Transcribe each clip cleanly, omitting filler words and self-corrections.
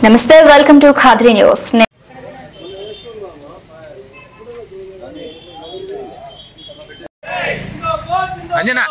Namaste, welcome to Khadri News. Anjana.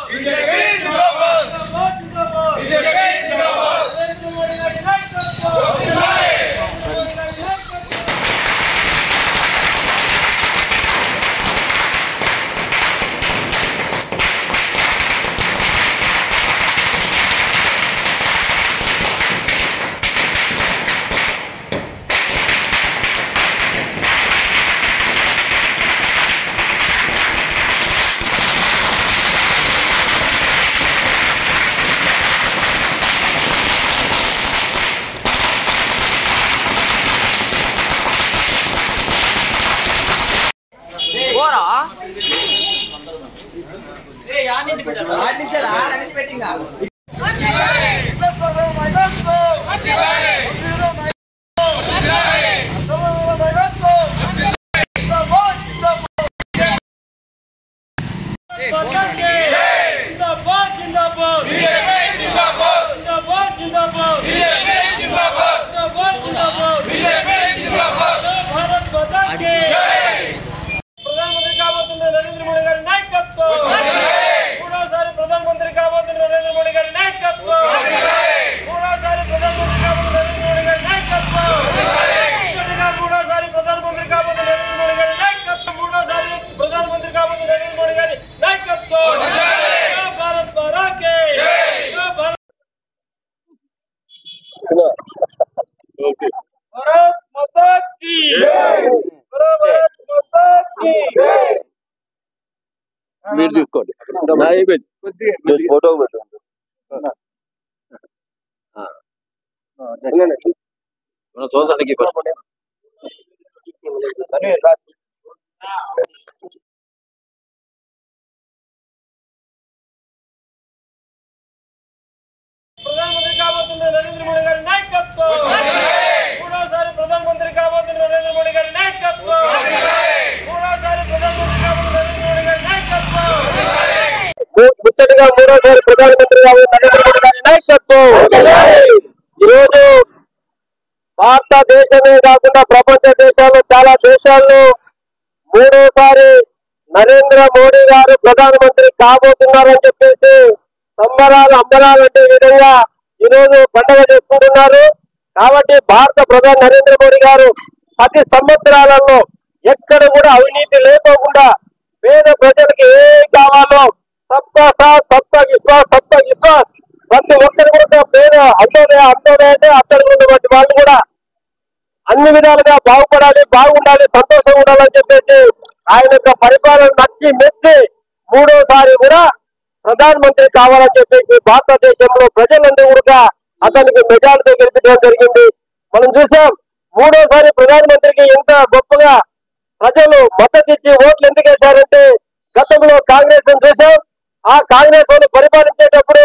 మీరు తీసుకోండి photo పెట్టండి మన చూడడానికి ప్రధానమంత్రి కాబోతున్న నరేంద్ర మోడీ గారి నాయకత్వం మూడోసారి ప్రధానమంత్రి కాబోతున్న నరేంద్ర మోడీ గారి నాయకత్వం మూడోసారి ప్రధానమంత్రి కాబోతున్న నరేంద్ర మోడీ గారి నాయకత్వం ముచ్చటగా మూడోసారి ప్రధానమంత్రి కాబోతున్న నరేంద్ర మోడీ గారి నాయకత్వం ఈరోజు భారతదేశమే కాకుండా ప్రపంచ దేశాల్లో చాలా దేశాల్లో మూడోసారి నరేంద్ర మోడీ గారు ప్రధానమంత్రి కాబోతున్నారని చెప్పేసి సంబరాలు అంబరాలు అంటే విధంగా ఈరోజు పండుగ చేసుకుంటున్నారు. కాబట్టి భారత ప్రధాని నరేంద్ర మోడీ గారు 10 సంవత్సరాలలో ఎక్కడ కూడా అవినీతి లేకోకుండా పేద ప్రజలకు ఏం కావాలో సబ్కా సాత్ సబ్కా విశ్వాస్ ప్రతి ఒక్కరు కూడా పేద అంతోదయ అంటే అక్కడికి ఉన్నటువంటి వాళ్ళు కూడా అన్ని విధాలుగా బాగుండాలి సంతోషంగా ఉండాలని చెప్పేసి ఆయన యొక్క పరిపాలన నచ్చి మెచ్చి మూడోసారి కూడా ప్రధానమంత్రి కావాలని చెప్పేసి భారతదేశంలో ప్రజలందరూ కూడా అతనికి మెజారిటీ గెలిపించడం జరిగింది. మనం చూసాం మూడోసారి ప్రధానమంత్రికి ఎంత గొప్పగా ప్రజలు మద్దతు ఇచ్చి ఓట్లు ఎందుకు వేశారంటే గతంలో కాంగ్రెస్ చూసాం. ఆ కాంగ్రెస్ వాళ్ళు పరిపాలించేటప్పుడు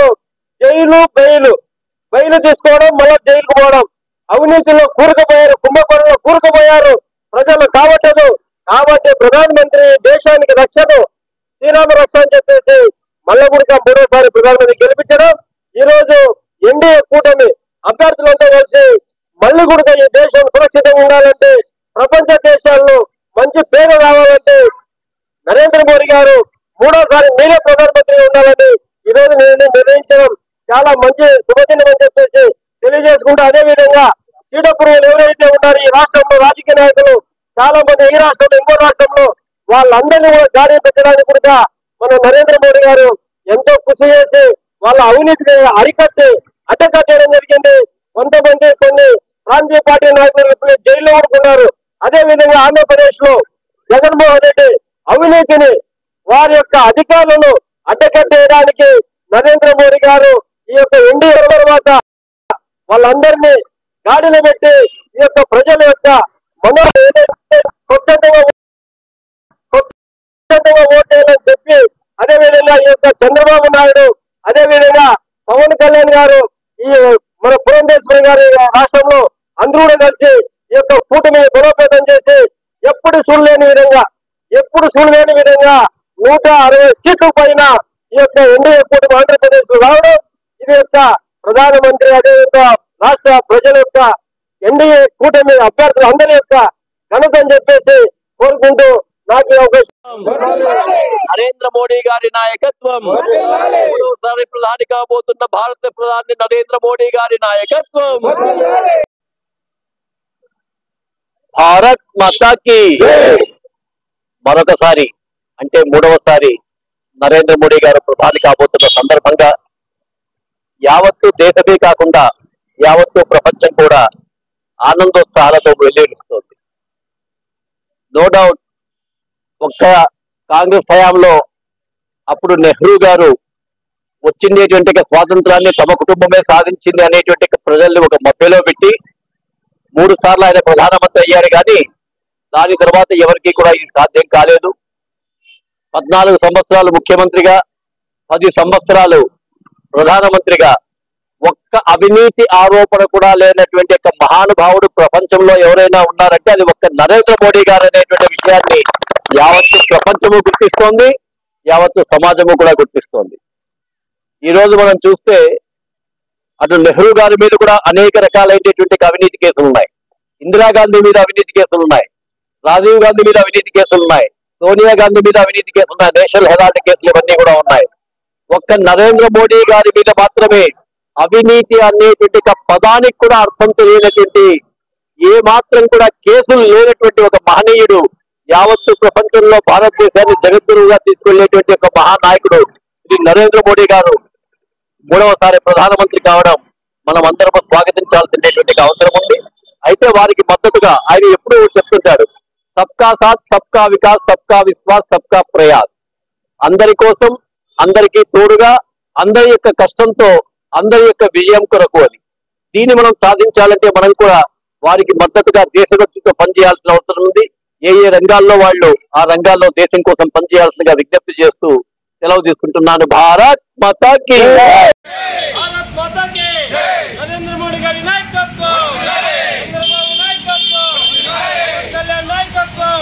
బెయిలు తీసుకోవడం మళ్ళీ జైలుకు పోవడం అవినీతిలో కూరుకుపోయారు, కుంభకోణంలో కూరుకుపోయారు ప్రజలు. కాబట్టి ప్రధానమంత్రి దేశానికి రక్షణ శ్రీరామ రక్ష అని చెప్పేసి మళ్ళీ కూడా మూడోసారి ప్రధానమంత్రి గెలిపించడం. ఈ రోజు ఎన్డీఏ కూటమి అభ్యర్థులంతా కలిసి మళ్ళీ కూడా ఈ దేశం సురక్షితంగా ఉండాలంటే ప్రపంచ దేశాల్లో మంచి పేరు రావాలంటే నరేంద్ర మోడీ గారు మూడోసారి మీరే ప్రధానమంత్రిగా ఉండాలని ఈ రోజు నిర్ణయించడం చాలా మంచి శుభదినం అని చెప్పేసి తెలియజేసుకుంటూ, అదే విధంగా చీడపురుగులు ఎవరైతే ఉన్నారో ఈ రాష్ట్రంలో రాజకీయ నాయకులు చాలా మంది ఈ రాష్ట్రంలో ఇంకో రాష్ట్రంలో వాళ్ళందరినీ కూడా గాడి పెట్టడానికి కూడా మన నరేంద్ర మోడీ గారు ఎంతో కృషి చేసి వాళ్ళ అవినీతిని అడ్డకట్టడం జరిగింది. కొంతమంది కొన్ని ప్రాంతీయ పార్టీ నాయకులు ఇప్పుడు జైల్లో ఉంటున్నారు. అదే విధంగా ఆంధ్రప్రదేశ్ లో జగన్మోహన్ రెడ్డి అవినీతిని వారి యొక్క అధికారులను అడ్డకట్టేయడానికి నరేంద్ర మోడీ గారు ఈ యొక్క ఎన్డీఏ తర్వాత వాళ్ళందరినీ గాడిలో పెట్టి ఈ యొక్క ప్రజల యొక్క స్వచ్ఛందంగా ఓటేయాలని చెప్పి, అదే విధంగా ఈ యొక్క చంద్రబాబు నాయుడు, అదే విధంగా పవన్ కళ్యాణ్ గారు, ఈ మన పురంధేశ్వరి గారి రాష్ట్రంలో అందరూ కూడా కలిసి ఈ యొక్క కూటమిని బలోపేతం చేసి ఎప్పుడు చూడలేని విధంగా 160 సీట్ల పైన ఈ యొక్క ఎన్డీఏ కూటమి ఆంధ్రప్రదేశ్ లో రావడం, ఇది యొక్క ప్రధానమంత్రి అదే యొక్క రాష్ట్ర ప్రజల యొక్క ఎన్డీఏ కూటమి అభ్యర్థులు అందరి యొక్క ఘనత అని చెప్పేసి కోరుకుంటూ నాకు ఈ అవకాశం. నరేంద్ర మోడీ గారి నాయకత్వం, మూడోసారి ప్రధాని కాబోతున్న భారత ప్రధాని నరేంద్ర మోడీ గారి నాయకత్వం. భారత్ మాతాకి మరొకసారి అంటే మూడవసారి నరేంద్ర మోడీ గారు ప్రధాని కాబోతున్న సందర్భంగా యావత్తు దేశమే కాకుండా యావత్తు ప్రపంచం కూడా ఆనందోత్సాహాలతో వెల్లివిరుస్తోంది. నో డౌట్ ఒక్క కాంగ్రెస్ హయాంలో అప్పుడు నెహ్రూ గారు వచ్చిండేటువంటి స్వాతంత్రాన్ని తమ కుటుంబమే సాధించింది అనేటువంటి ప్రజల్ని ఒక మభ్యలో పెట్టి 3 సార్లు ఆయన ప్రధానమంత్రి అయ్యారు. కానీ దాని తర్వాత ఎవరికి కూడా ఇది సాధ్యం కాలేదు. 14 సంవత్సరాలు ముఖ్యమంత్రిగా 10 సంవత్సరాలు ప్రధానమంత్రిగా ఒక్క అవినీతి ఆరోపణ కూడా లేనటువంటి ఒక మహానుభావుడు ప్రపంచంలో ఎవరైనా ఉన్నారంటే అది ఒక్క నరేంద్ర మోడీ గారు అనేటువంటి విషయాన్ని యావత్తు ప్రపంచము గుర్తిస్తోంది, యావత్తు సమాజము కూడా గుర్తిస్తోంది. ఈ రోజు మనం చూస్తే అటు నెహ్రూ గారి మీద కూడా అనేక రకాలైనటువంటి అవినీతి కేసులు ఉన్నాయి, ఇందిరాగాంధీ మీద అవినీతి కేసులు ఉన్నాయి, రాజీవ్ గాంధీ మీద అవినీతి కేసులు ఉన్నాయి, సోనియా గాంధీ మీద అవినీతి కేసులు ఉన్నాయి, నేషనల్ హెరాల్డ్ కేసులు ఇవన్నీ కూడా ఉన్నాయి. ఒక్క నరేంద్ర మోడీ గారి మీద మాత్రమే అవినీతి అనేటువంటి పదానికి కూడా అర్థం తెలియనటువంటి ఏ మాత్రం కూడా కేసులు లేనటువంటి ఒక మహనీయుడు, యావత్తు ప్రపంచంలో భారతదేశాన్ని జగద్గురువుగా తీసుకెళ్లేటువంటి ఒక మహానాయకుడు శ్రీ నరేంద్ర మోడీ గారు 3వసారి ప్రధానమంత్రి కావడం మనం అందరం స్వాగతించాల్సినటువంటి అవసరం ఉంది. అయితే వారికి మద్దతుగా ఆయన ఎప్పుడూ చెప్తుంటాడు, సబ్కా సాత్ సబ్కా వికాస్ సబ్కా విశ్వాస్ సబ్కా ప్రయాస్. అందరి కోసం, అందరికీ తోడుగా, అందరి యొక్క కష్టంతో అందరి యొక్క విజయం కొరకు అని. దీన్ని మనం సాధించాలంటే మనం కూడా వారికి మద్దతుగా దేశభక్తితో పనిచేయాల్సిన అవసరం ఉంది. ఏ ఏ రంగాల్లో వాళ్ళు ఆ రంగాల్లో దేశం కోసం పనిచేయాల్సిందిగా విజ్ఞప్తి చేస్తూ సెలవు తీసుకుంటున్నాను. భారత్ మాతాకి. భారత్ మాతాకి. నరేంద్ర మోడీ గారి నాయకత్వం, చంద్రబాబు నాయకత్వం, కళ్యాణ్ నాయకత్వం.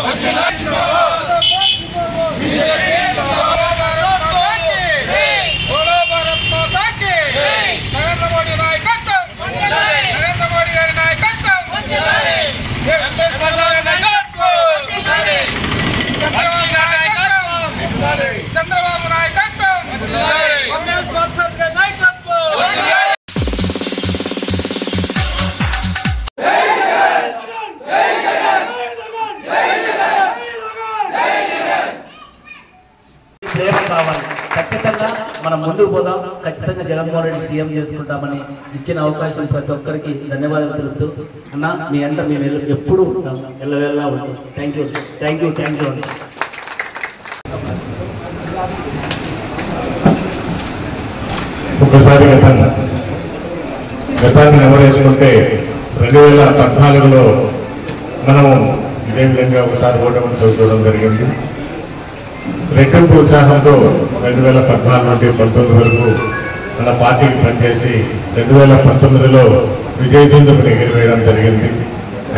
చంద్రబాబు నాయకత్వం, కాంగ్రెస్ పార్టీ నాయకత్వం. ప్రేమ కావాలి. ఖచ్చితంగా మనం ముందుకు పోదాం. ఖచ్చితంగా జగన్మోహన్ రెడ్డి సీఎం చేసుకుంటామని ఇచ్చిన అవకాశం ప్రతి ఒక్కరికి ధన్యవాదాలు తెలుపుతూ, అన్న మీ అంట మేము ఎప్పుడు ఉంటాం, ఎల్లవెల్లా ఉంటాం. Thank you, thank you, thank you. ఒకసారి గతాన్ని నెమరేసుకుంటే 2014లో మనము ఇదే విధంగా ఒకసారి ఓటమి చదువుకోవడం జరిగింది. రెట్టింపు ఉత్సాహంతో 2014 నుండి 19 వరకు మన పార్టీకి పనిచేసి 2019లో విజయదుందుకుని ఎగిరివేయడం జరిగింది.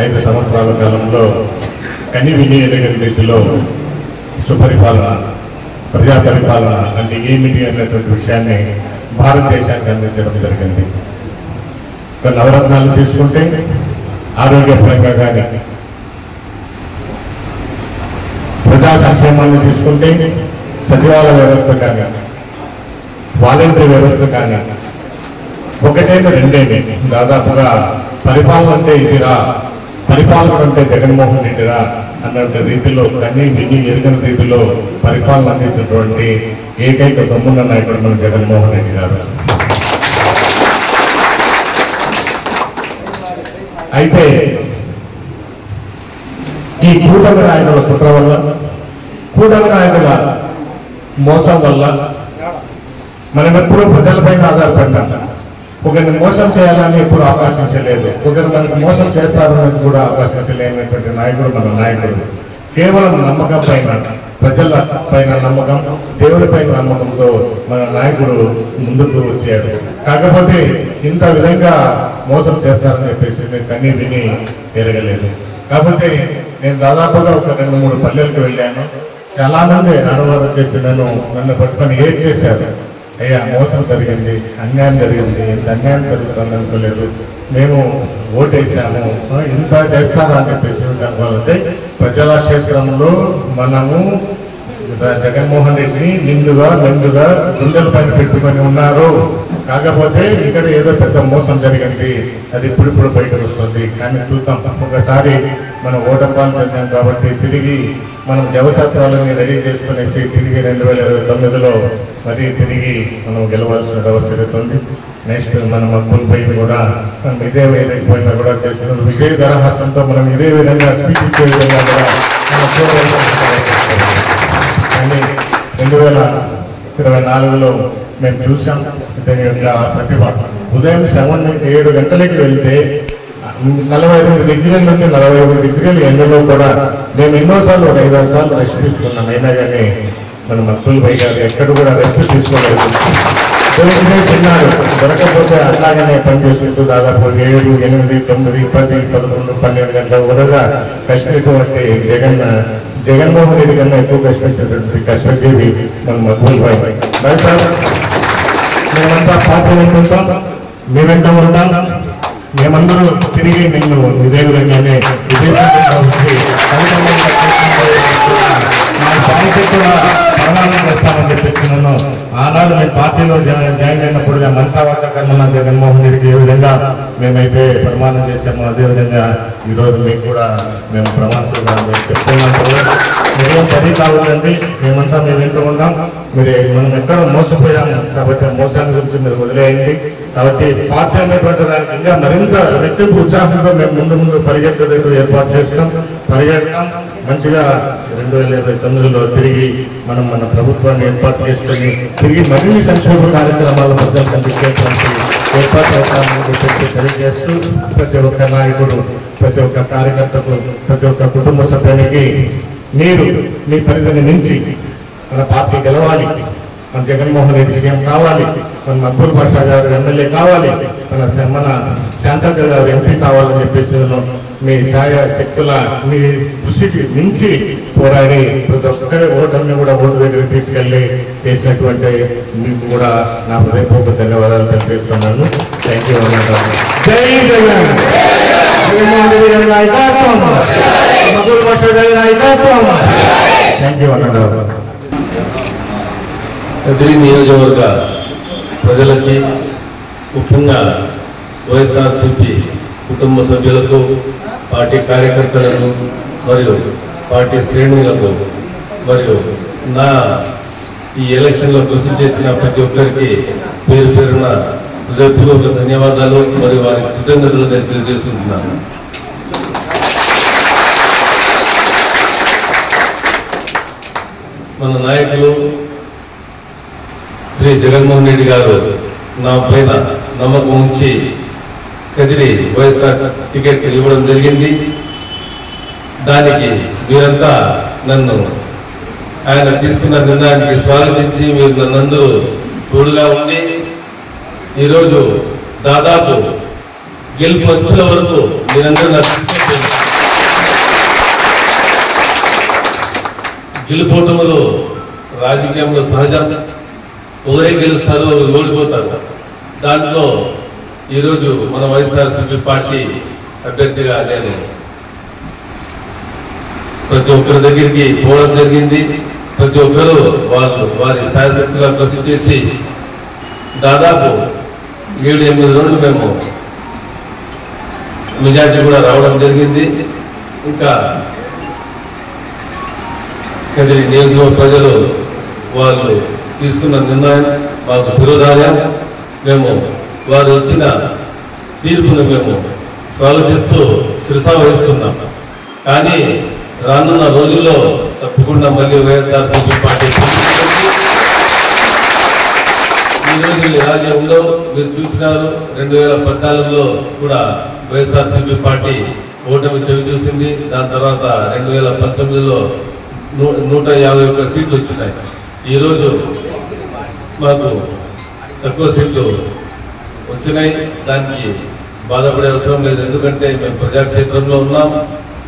5 సంవత్సరాల కాలంలో కని విని ఎరగని రీతిలో సుపరిపాలన, ప్రజా పరిపాలన అంటే ఏమిటి అనేటువంటి విషయాన్ని భారతదేశానికి అందించడం జరిగింది. నవరత్నాలు తీసుకుంటే ఆరోగ్యపరంగా కానీ, ప్రజా సంక్షేమాన్ని తీసుకుంటే సచివాలయ వ్యవస్థ కానీ, వాలంటరీ వ్యవస్థ కానీ, ఒకటేమో రెండేమి దాదాపుగా పరిపాలన అంటే ఇదిరా, పరిపాలన అంటే జగన్మోహన్ రెడ్డిరా అన్నటువంటి రీతిలో కన్నీ విని ఎరుగని రీతిలో పరిపాలన అందించినటువంటి ఏకైక దమ్మున్న నాయకుడు మన జగన్మోహన్ రెడ్డి గారు. అయితే ఈ కూటమి నాయకుల కుట్ర వల్ల, కూటమి నాయకుల మోసం వల్ల మనం ఎప్పుడూ ప్రజలపైన ఆధారపడ్డాం. ఒకరిని మోసం చేయాలని ఎప్పుడు ఆకాంక్షించలేదు, ఒకరు మనకి మోసం చేస్తారని కూడా ఆకాంక్షించలేనటువంటి నాయకుడు మన నాయకుడు. కేవలం నమ్మకం పైన, ప్రజల పైన నమ్మకం, దేవుడి పైన నమ్మకంతో మన నాయకుడు ముందుకు వచ్చాడు. కాకపోతే ఇంత విధంగా మోసం చేస్తారని చెప్పేసి నేను కన్నీ విని ఎరగలేదు. కాకపోతే నేను దాదాపుగా ఒక 2-3 పల్లెలకు వెళ్ళాను. చాలా మంది ఆడవారు వచ్చేసి నన్ను పట్టుకొని ఏడ్ చేశారు. అయ్యా మోసం జరిగింది, అన్యాయం జరిగింది, ఎంత అన్యాయం జరుగుతుంది అనుకోలేదు, మేము ఓటేసాము, ఇంత చేస్తారా అని చెప్పేసి వాళ్ళంటే ప్రజల క్షేత్రంలో మనము జగన్మోహన్ రెడ్డిని నిండుగా గుండెల పైన పెట్టుకొని ఉన్నారు. కాకపోతే ఇక్కడ ఏదో పెద్ద మోసం జరిగింది, అది ఇప్పుడు బయటకు వస్తుంది. కానీ చూద్దాం, ఒకసారి మనం ఓటర్పాలు చెందాం కాబట్టి తిరిగి మనం జవసత్రాలని రెడీ చేసుకునేసి తిరిగి 2029లో మరి తిరిగి మనం గెలవాల్సిన అవసరం ఉంది. నెక్స్ట్ మన మక్కులు పోయి కూడా మనం ఇదే వేదైపోయినా కూడా చేస్తున్నారు. విజయ దరహాసంతో మనం ఇదే విధంగా స్పీచ్ ఇచ్చే విధంగా కూడా కానీ 2024లో మేము చూసాం దీని యొక్క ప్రతిభ. ఉదయం 7 గంటలకి వెళ్తే 45 డిగ్రీల నుండి 45 డిగ్రీల ఎండలో కూడా మేము ఎన్నోసార్లు 5-6 సార్లు రెస్ట్ తీసుకున్నాం. అయినా కానీ మన మక్కులు పోయి గారు ఎక్కడ కూడా రెస్ట్ తీసుకోలేదు. తిన్నాడు, దొరకకపోతే అలాగనే పనిచేసుకుంటూ దాదాపు 7, 8, 9, 10, 11, 12 గంటల వరగా కష్టమైనటువంటి జగన్మోహన్ రెడ్డి కన్నా ఎక్కువ కష్టమైనటువంటి కష్టజీవి మన మక్కులు పోయి. మేమంతా పార్టీ వెంటుంటాం, మీ వెంట ఉంటాం. మేమందరూ తిరిగి నిన్ను ఇదే విధంగానే ప్రమాణం చేస్తామని చెప్పేసి నన్ను ఆనాడు మేము పార్టీలో జాయిన్ అయినప్పుడు మనసావాస కర్మ జగన్మోహన్ రెడ్డికి ఏ విధంగా మేమైతే ప్రమాణం చేశామో అదేవిధంగా ఈరోజు మీకు కూడా మేము ప్రమాణంగా చెప్తున్నాం. మీరేం పని కావద్దండి, మేమంతా మేము వెంటూ ఉన్నాం. మనం ఎక్కడ మోసపోయాము కాబట్టి మోసాన్ని గురించి మీరు వదిలేయండి. కాబట్టి పార్టీ అనేటువంటి దానికి ఇంకా మరింత రెట్టింపు ఉత్సాహంతో మేము ముందు పరిగెత్తేందుకు ఏర్పాటు చేస్తాం, పరిగెడతాం. మంచిగా 2029లో తిరిగి మనం మన ప్రభుత్వాన్ని ఏర్పాటు చేసుకొని తిరిగి మరిన్ని సంక్షేమ కార్యక్రమాల ప్రజలకు అందించేటువంటి ఏర్పాటు చేస్తామని చెప్పి తెలియజేస్తూ ప్రతి ఒక్క నాయకుడు, ప్రతి ఒక్క కార్యకర్తకు, ప్రతి ఒక్క కుటుంబ సభ్యునికి మీరు మీ పరిధిని మించి మన పార్టీ గెలవాలి, మన జగన్మోహన్ రెడ్డి సీఎం కావాలి, మన మక్బూల్ బాషా గారు ఎమ్మెల్యే కావాలి, మన శాంతక్క గారు ఎంపీ కావాలని చెప్పేసి మీ ఛాయ శక్తుల మీ కృషికి మించి పోరాడి ప్రతి ఒక్కరి ఓటర్ని కూడా ఓటు దగ్గర తీసుకెళ్లి చేసినటువంటి మీకు కూడా నా హృదయపూర్వక ధన్యవాదాలు తెలియజేస్తున్నాను. Thank you. జై జగన్. జగన్మోహన్ రెడ్డి గారి నాయకత్వం, మక్బూల్ బాషా గారి నాయకత్వం. థ్యాంక్ యూ అన్నారు. కదిరి నియోజకవర్గ ప్రజలకి, ముఖ్యంగా వైఎస్ఆర్సీపీ కుటుంబ సభ్యులకు, పార్టీ కార్యకర్తలకు మరియు పార్టీ శ్రేణులకు మరియు నా ఈ ఎలక్షన్లో కృషి చేసిన ప్రతి ఒక్కరికి పేరు పేరున హృదయపూర్వక ధన్యవాదాలు మరియు వారి కృతజ్ఞతలు నేను తెలియజేస్తున్నాను. మన నాయకులు శ్రీ జగన్మోహన్ రెడ్డి గారు నా పైన నమ్మకం ఉంచి కదిరి వైఎస్ఆర్ టికెట్ ఇవ్వడం జరిగింది. దానికి మీరంతా నన్ను ఆయన తీసుకున్న నిర్ణయానికి స్వాగతించి మీరు నన్నందరూ తోడుగా ఉండి ఈరోజు దాదాపు గెలుపు అంచుల వరకు మీరందరూ గెలుపోవటంలో రాజకీయంలో సహజం. ఒకరే గెలుస్తారు, ఓడిపోతారు. దాంట్లో ఈరోజు మన వైఎస్ఆర్సీపీ పార్టీ అభ్యర్థిగా నేను ప్రతి ఒక్కరి దగ్గరికి పోవడం జరిగింది. ప్రతి ఒక్కరూ వారి శాయశక్తిగా కృషి చేసి దాదాపు 7-8 రోజులు మేము మెజార్టీ కూడా రావడం జరిగింది. ఇంకా కదిరి నియోజకవర్గ ప్రజలు వాళ్ళు తీసుకున్న నిర్ణయం మాకు శిరోధార్యం. మేము వారు వచ్చిన తీర్పును మేము స్వాగతిస్తూ శిరసావహిస్తున్నాం. కానీ రానున్న రోజుల్లో తప్పకుండా మళ్ళీ వైఎస్ఆర్సీపీ పార్టీ ఈ రోజులు ఇలాగే ఉండవు. మీరు చూసినారు 2014లో కూడా వైఎస్ఆర్సీపీ పార్టీ ఓటమి చవి చూసింది. దాని తర్వాత 2019లో 151 సీట్లు వచ్చినాయి. ఈరోజు మాకు తక్కువ సీట్లు వచ్చినాయి. దానికి బాధపడే అవసరం లేదు, ఎందుకంటే మేము ప్రజాక్షేత్రంలో ఉన్నాం.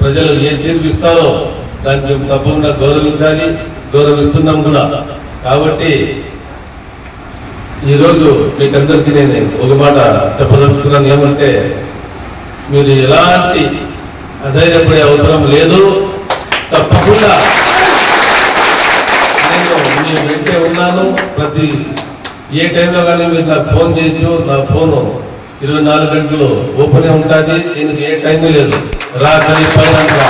ప్రజలు ఏ తీర్పు ఇస్తారో దానికి మేము తప్పకుండా గౌరవించాలి, గౌరవిస్తున్నాం కూడా. కాబట్టి ఈరోజు మీకందరికీ నేను ఒక మాట చెప్పదలుచుకున్నాను. ఏమంటే మీరు ఎలాంటి అధైర్యపడే అవసరం లేదు. తప్పకుండా నేను మీ వెంటే ఉన్నాను. ప్రతి ఏ టైంలో కానీ మీరు నాకు ఫోన్ చేయొచ్చు. నా ఫోను 24 గంటలు ఓపెనే ఉంటుంది. దీనికి ఏ టైం లేదు. రాత్రి 10 గంటల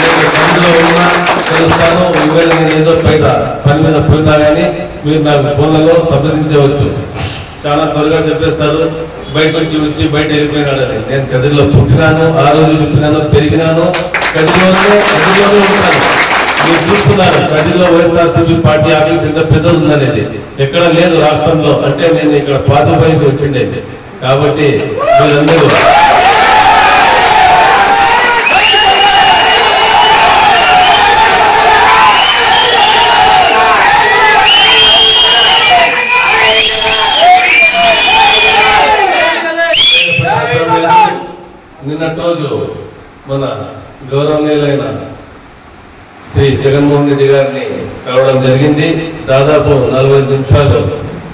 నేను పనిలో ఉన్నా తెలుస్తాను. ఇవాళ నేను ఏదో బయట పని మీద పోయినా కానీ మీరు నాకు ఫోన్లలో సంప్రదించవచ్చు. చాలా త్వరగా చెప్పేస్తారు బయట వచ్చి బయట వెళ్ళిపోయినాడని. నేను కదిరిలో పుట్టినాను, ఆ రోజు పుట్టినాను, పెరిగినాను, కదిరిలోనే ఉంటాను. మీరు చూస్తున్నారు కదిరిలో వైఎస్ఆర్సీపీ పార్టీ ఆఫీస్ ఎంత పెద్దది ఉందనేది ఎక్కడ లేదు రాష్ట్రంలో. అంటే నేను ఇక్కడ పాతపైకి వచ్చిండేది. కాబట్టి మీరందరూ నిన్నటి రోజు మన గౌరవనీయులైన శ్రీ జగన్మోహన్ రెడ్డి గారిని కలవడం జరిగింది. దాదాపు 45 నిమిషాలు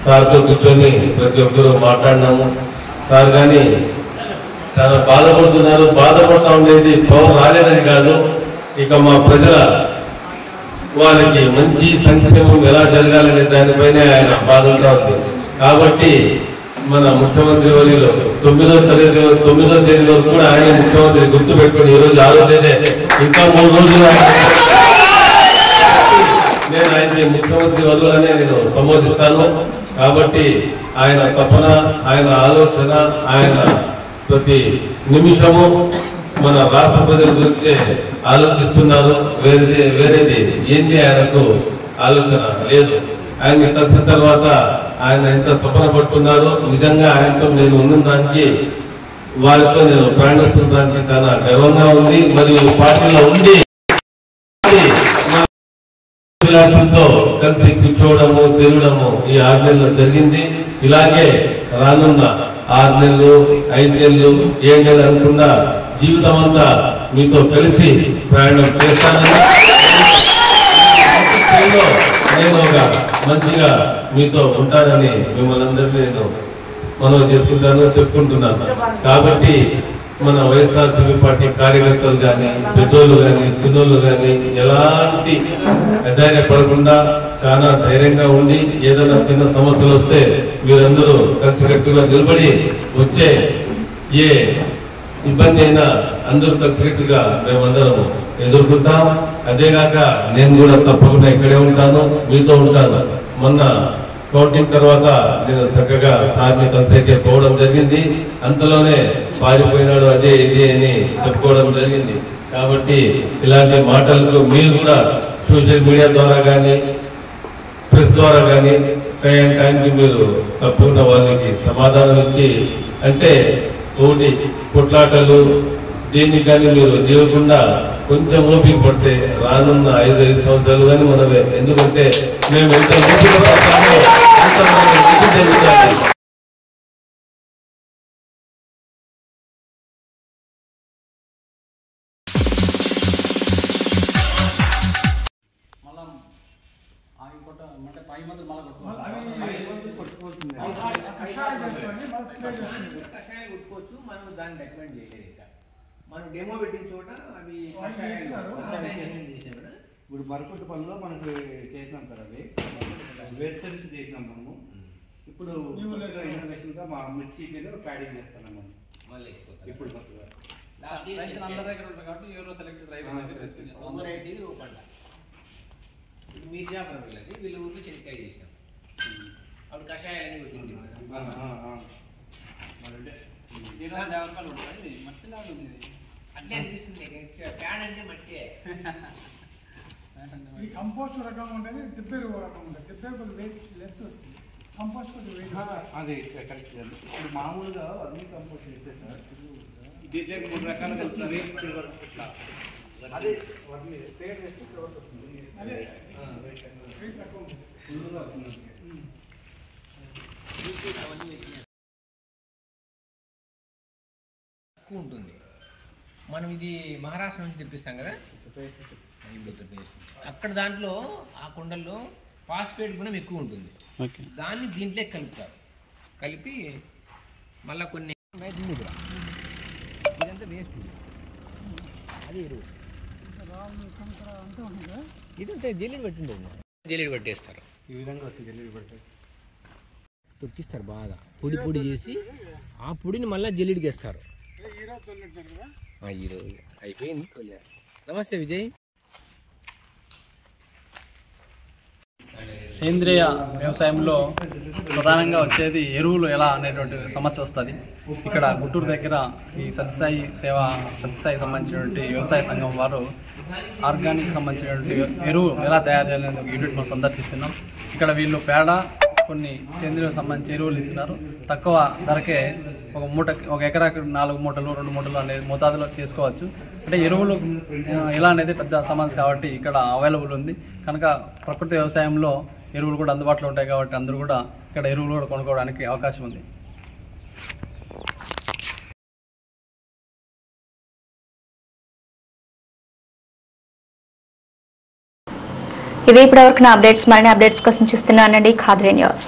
సార్తో కూర్చొని ప్రతి ఒక్కరూ మాట్లాడినాము. సార్ కానీ చాలా బాధపడుతున్నారు. బాధపడతా ఉండేది పవర్ రాలేదని కాదు, ఇక మా ప్రజల వారికి మంచి సంక్షేమం ఎలా జరగాలనే దానిపైనే ఆయన బాధపడుతూ ఉంది. కాబట్టి మన ముఖ్యమంత్రి వర్యులు 9వ తేదీ వరకు కూడా ఆయన ముఖ్యమంత్రి గుర్తుపెట్టుకుని ఈరోజు 6వ తేదీ ఇంకా 3 రోజులు నేను ఆయన్ని ముఖ్యమంత్రి వర్యులనే నేను సంబోధిస్తాను. కాబట్టి ఆయన తపన, ఆయన ఆలోచన, ఆయన ప్రతి నిమిషము మన రాష్ట్ర ప్రజల గురించి ఆలోచిస్తున్నారు. వేరేది ఏంటి ఆయనకు ఆలోచన లేదు. ఆయన్ని కలిసిన తర్వాత ఆయన ఎంత తపన పడుతున్నారు. నిజంగా ఆయనతో నేను ఉన్న దానికి వారితో నేను ప్రయాణిస్తున్న దానికి చాలా గర్వంగా ఉంది. మరియు పార్టీలో ఉండి విలాసంతో కలిసి కూర్చోవడము, తిరగడము ఈ 6 నెలలు జరిగింది. ఇలాగే రానున్న 6 నెలలు, 5 నెలలు, 7 నెలలు అనుకున్నా జీవితం అంతా మీతో కలిసి ప్రయాణం చేస్తానని నేను ఒక మంచిగా మీతో ఉంటానని మిమ్మల్ని అందరినీ నేను మనవి చేసుకుంటాను, చెప్పుకుంటున్నాను. కాబట్టి మన వైఎస్ఆర్సీపీ పార్టీ కార్యకర్తలు కానీ, పెద్దోళ్ళు కానీ, చిన్నోళ్ళు కానీ ఎలాంటి అధైర్యపడకుండా చాలా ధైర్యంగా ఉండి ఏదైనా చిన్న సమస్యలు వస్తే మీరందరూ కలిసికట్టుగా నిలబడి వచ్చే ఏ ఇబ్బంది అయినా అందరూ కలిసికట్టుగా మేమందరం ఎదుర్కొంటాం. అదేగాక నేను కూడా తప్పకుండా ఇక్కడే ఉంటాను, మీతో ఉంటాను. మొన్న కౌంటింగ్ తర్వాత నేను చక్కగా సార్ని కలిసైతే పోవడం జరిగింది. అంతలోనే పారిపోయినాడు అదే ఇది అని చెప్పుకోవడం జరిగింది. కాబట్టి ఇలాంటి మాటలకు మీరు కూడా సోషల్ మీడియా ద్వారా కానీ, ప్రెస్ ద్వారా కానీ టైంకి మీరు తప్పకుండా వాళ్ళకి సమాధానం ఇచ్చి, అంటే ఒకటి కొట్లాటలు దీన్ని కానీ మీరు దిగకుండా కొంచెం ఓపిక పడితే రానున్న 5 సంవత్సరాలు కానీ మనమే. ఎందుకంటే మేము ఎంత ఓపిక పడతామో అంత మనకు జరుగుతుంది. కషాయం కొట్టుకోవచ్చు. మనం దాన్ని రికమెండ్ చేయలేదు. ఇంకా మనం డెమో పెట్టిన చోట అవి ఇప్పుడు మరొకటి పనిలో మనకు చేసినాం సార్. అవి వెబ్సైట్స్ చేసినాం మనము. ఇప్పుడు ఇన్ఫర్మేషన్ గా మా మిర్చి మీద ప్యాడింగ్ చేస్తున్నాం మనం. మళ్ళీ ఇప్పుడు కొత్తగా మీరు చేపడం వీళ్ళది, వీళ్ళు ఊరికి చెనిక్కాయ చేసినాం. అప్పుడు కషాయాలన్నీ పెట్టింది. అట్లే అనిపిస్తుంది. ప్యాడ్ అంటే మట్టే. ఈ కంపోస్ట్ రకం ఉంటుంది, దిబ్బెరు రకం ఉంటుంది. దిబ్బెరు కొద్దిగా వెయిట్ లెస్ వస్తుంది, కంపోస్ట్ కొద్దిగా వెయిట్. అది కరెక్ట్. ఇప్పుడు మామూలుగా అన్ని కంపోస్ట్ చేస్తే సార్ దీంట్లో 3 రకాలుగా వస్తుంది. అదే పేరు వేస్తే వస్తుంది. అదే వెయిట్ తక్కువ ఉంటుంది. ఎక్కువ ఉంటుంది. మనం ఇది మహారాష్ట్ర నుంచి తెప్పిస్తాం కదా, అక్కడ దాంట్లో ఆ కొండల్లో ఫాస్ఫేట్ గుణం ఎక్కువ ఉంటుంది. దాన్ని దీంట్లో కలుపుతారు. కలిపి మళ్ళీ కొన్ని టేస్ట్ అది ఎరువు రాళ్ళు కంకర అంతా ఉందా? ఇదంతా జల్లీలు పట్టిండేది జల్లీలు పట్టేస్తారు ఈ విధంగా వస్తుంది జల్లీలు పడితే తొక్కిస్తారు బాగా పొడి పొడి చేసి ఆ పొడిని మళ్ళీ జల్లీడికి వేస్తారు. ఈరోజు తొలినారు కదా? ఈరోజు అయిపోయింది తొలి. నమస్తే విజయ్. సేంద్రియ వ్యవసాయంలో ప్రధానంగా వచ్చేది ఎరువులు ఎలా అనేటువంటి సమస్య వస్తుంది. ఇక్కడ గుంటూరు దగ్గర ఈ సత్యసాయి సంబంధించినటువంటి వ్యవసాయ సంఘం వారు ఆర్గానిక్ సంబంధించినటువంటి ఎరువు ఎలా తయారు చేయాలనే ఒక యూనిట్ మనం సందర్శిస్తున్నాం. ఇక్కడ వీళ్ళు పేడ కొన్ని సేంద్రియ సంబంధించి ఎరువులు ఇస్తున్నారు. తక్కువ ధరకే ఒక ఎకరాకి 4 మూటలు 2 మూటలు అనేది మోతాదులో చేసుకోవచ్చు. అంటే ఎరువులు ఎలా అనేది పెద్ద సమస్య కాబట్టి ఇక్కడ అవైలబుల్ ఉంది కనుక ప్రకృతి వ్యవసాయంలో ఎరువులు కూడా అందుబాటులో ఉంటాయి కాబట్టి అందరూ కూడా ఇక్కడ ఎరువులు కూడా కొనుక్కోవడానికి అవకాశం ఉంది. ఇవి ఇప్పటివరకు నా అప్డేట్స్. మరిన్ని అప్డేట్స్ కోసం చూస్తున్నానండి ఖాద్రీ న్యూస్.